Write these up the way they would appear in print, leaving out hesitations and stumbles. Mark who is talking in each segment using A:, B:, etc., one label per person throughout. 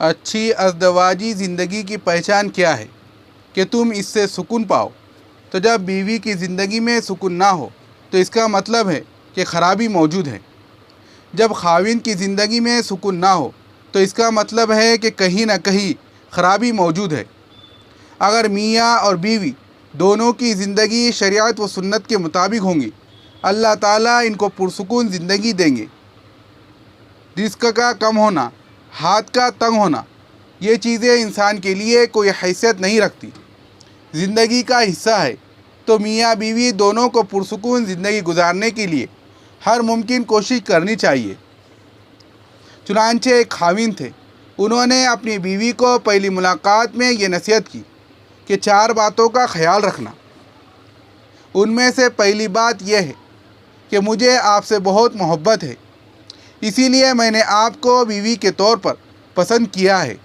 A: اچھی ازدواجی زندگی کی پہچان کیا ہے کہ تم اس سے سکون پاؤ؟ تو جب بیوی کی زندگی میں سکون نہ ہو تو اس کا مطلب ہے کہ خرابی موجود ہے۔ جب خاوند کی زندگی میں سکون نہ ہو تو اس کا مطلب ہے کہ کہیں نہ کہیں خرابی موجود ہے۔ اگر میاں اور بیوی دونوں کی زندگی شریعت و سنت کے مطابق ہوں گی، اللہ تعالیٰ ان کو پرسکون زندگی دیں گے۔ رزق کا کم ہونا، ہاتھ کا تنگ ہونا، یہ چیزیں انسان کے لیے کوئی حیثیت نہیں رکھتی، زندگی کا حصہ ہے۔ تو میاں بیوی دونوں کو پرسکون زندگی گزارنے کے لیے ہر ممکن کوشش کرنی چاہیے۔ چنانچہ ایک خاوند تھے، انہوں نے اپنی بیوی کو پہلی ملاقات میں یہ نصیحت کی کہ 4 باتوں کا خیال رکھنا۔ ان میں سے پہلی بات یہ ہے کہ مجھے آپ سے بہت محبت ہے، اسی لیے میں نے آپ کو بیوی کے طور پر پسند کیا ہے۔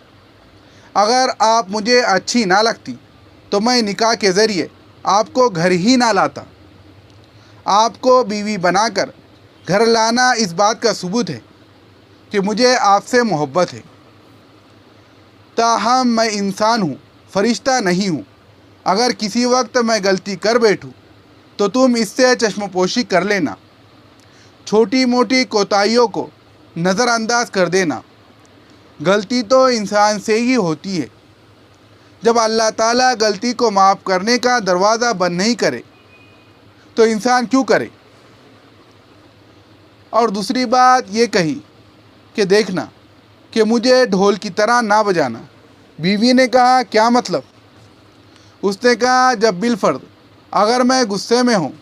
A: اگر آپ مجھے اچھی نہ لگتی تو میں نکاح کے ذریعے آپ کو گھر ہی نہ لاتا۔ آپ کو بیوی بنا کر گھر لانا اس بات کا ثبوت ہے کہ مجھے آپ سے محبت ہے۔ تاہم میں انسان ہوں، فرشتہ نہیں ہوں۔ اگر کسی وقت میں غلطی کر بیٹھوں تو تم اس سے چشم پوشی کر لینا، چھوٹی موٹی کوتاہیوں کو نظر انداز کر دینا۔ غلطی تو انسان سے ہی ہوتی ہے، جب اللہ تعالیٰ غلطی کو معاف کرنے کا دروازہ بند نہیں کرے تو انسان کیوں کرے؟ اور دوسری بات یہ کہی کہ دیکھنا کہ مجھے ڈھول کی طرح نہ بجانا۔ بیوی نے کہا کیا مطلب؟ اس نے کہا جب بالفرض اگر میں غصے میں ہوں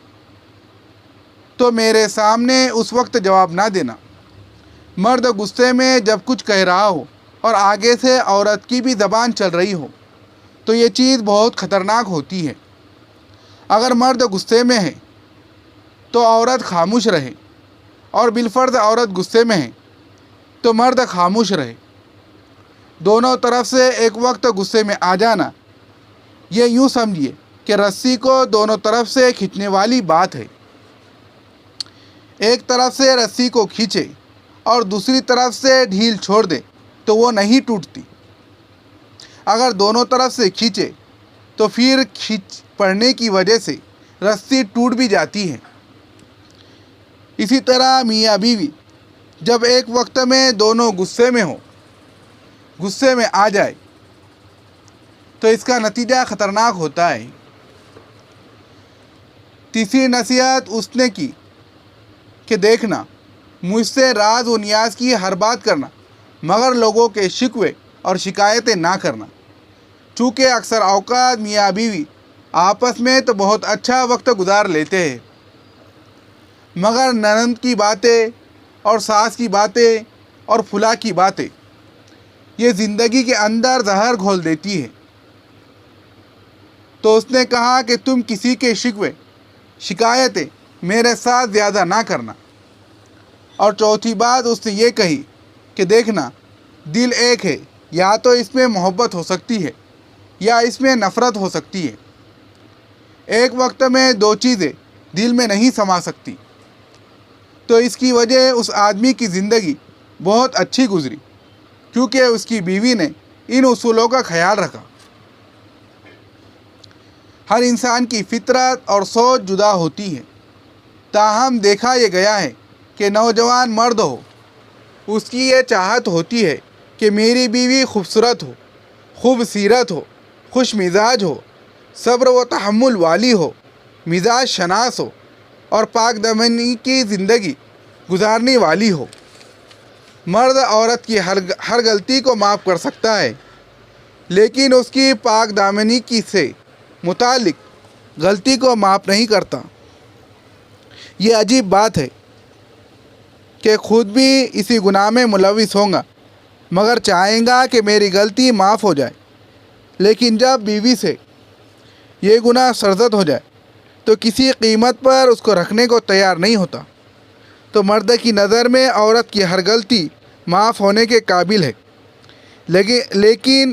A: تو میرے سامنے اس وقت جواب نہ دینا۔ مرد غصے میں جب کچھ کہہ رہا ہو اور آگے سے عورت کی بھی زبان چل رہی ہو تو یہ چیز بہت خطرناک ہوتی ہے۔ اگر مرد غصے میں ہے تو عورت خاموش رہے، اور بالفرض عورت غصے میں ہے تو مرد خاموش رہے۔ دونوں طرف سے ایک وقت غصے میں آ جانا، یہ یوں سمجھیے کہ رسی کو دونوں طرف سے کھینچنے والی بات ہے۔ ایک طرف سے رسی کو کھینچے اور دوسری طرف سے ڈھیل چھوڑ دے تو وہ نہیں ٹوٹتی۔ اگر دونوں طرف سے کھینچے تو پھر کھینچ پڑنے کی وجہ سے رسی ٹوٹ بھی جاتی ہے۔ اسی طرح میاں بیوی جب ایک وقت میں دونوں غصے میں ہوں، غصے میں آ جائے تو اس کا نتیجہ خطرناک ہوتا ہے۔ تیسری نصیحت اس نے کی کہ دیکھنا، مجھ سے راز و نیاز کی ہر بات کرنا، مگر لوگوں کے شکوے اور شکایتیں نہ کرنا۔ چونکہ اکثر اوقات میاں بیوی آپس میں تو بہت اچھا وقت گزار لیتے ہیں، مگر ننند کی باتیں اور ساس کی باتیں اور فلاں کی باتیں یہ زندگی کے اندر زہر گھول دیتی ہے۔ تو اس نے کہا کہ تم کسی کے شکوے شکایتیں میرے ساتھ زیادہ نہ کرنا۔ اور چوتھی بات اس نے یہ کہی کہ دیکھنا، دل ایک ہے، یا تو اس میں محبت ہو سکتی ہے یا اس میں نفرت ہو سکتی ہے۔ ایک وقت میں 2 چیزیں دل میں نہیں سما سکتی۔ تو اس کی وجہ اس آدمی کی زندگی بہت اچھی گزری کیونکہ اس کی بیوی نے ان اصولوں کا خیال رکھا۔ ہر انسان کی فطرت اور سوچ جدا ہوتی ہے، تاہم دیکھا یہ گیا ہے کہ نوجوان مرد ہو، اس کی یہ چاہت ہوتی ہے کہ میری بیوی خوبصورت ہو، خوب سیرت ہو، خوش مزاج ہو، صبر و تحمل والی ہو، مزاج شناس ہو اور پاک دامنی کی زندگی گزارنے والی ہو۔ مرد عورت کی ہر غلطی کو معاف کر سکتا ہے، لیکن اس کی پاک دامنی کی سے متعلق غلطی کو معاف نہیں کرتا۔ یہ عجیب بات ہے کہ خود بھی اسی گناہ میں ملوث ہوں گا، مگر چاہیں گا کہ میری غلطی معاف ہو جائے، لیکن جب بیوی سے یہ گناہ سرزد ہو جائے تو کسی قیمت پر اس کو رکھنے کو تیار نہیں ہوتا۔ تو مرد کی نظر میں عورت کی ہر غلطی معاف ہونے کے قابل ہے، لیکن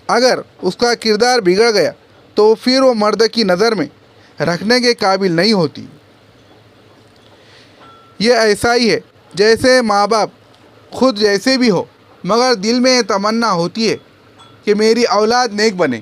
A: اگر اس کا کردار بگڑ گیا تو پھر وہ مرد کی نظر میں رکھنے کے قابل نہیں ہوتی۔ یہ ایسا ہی ہے جیسے ماں باپ خود جیسے بھی ہو مگر دل میں یہ تمنا ہوتی ہے کہ میری اولاد نیک بنے.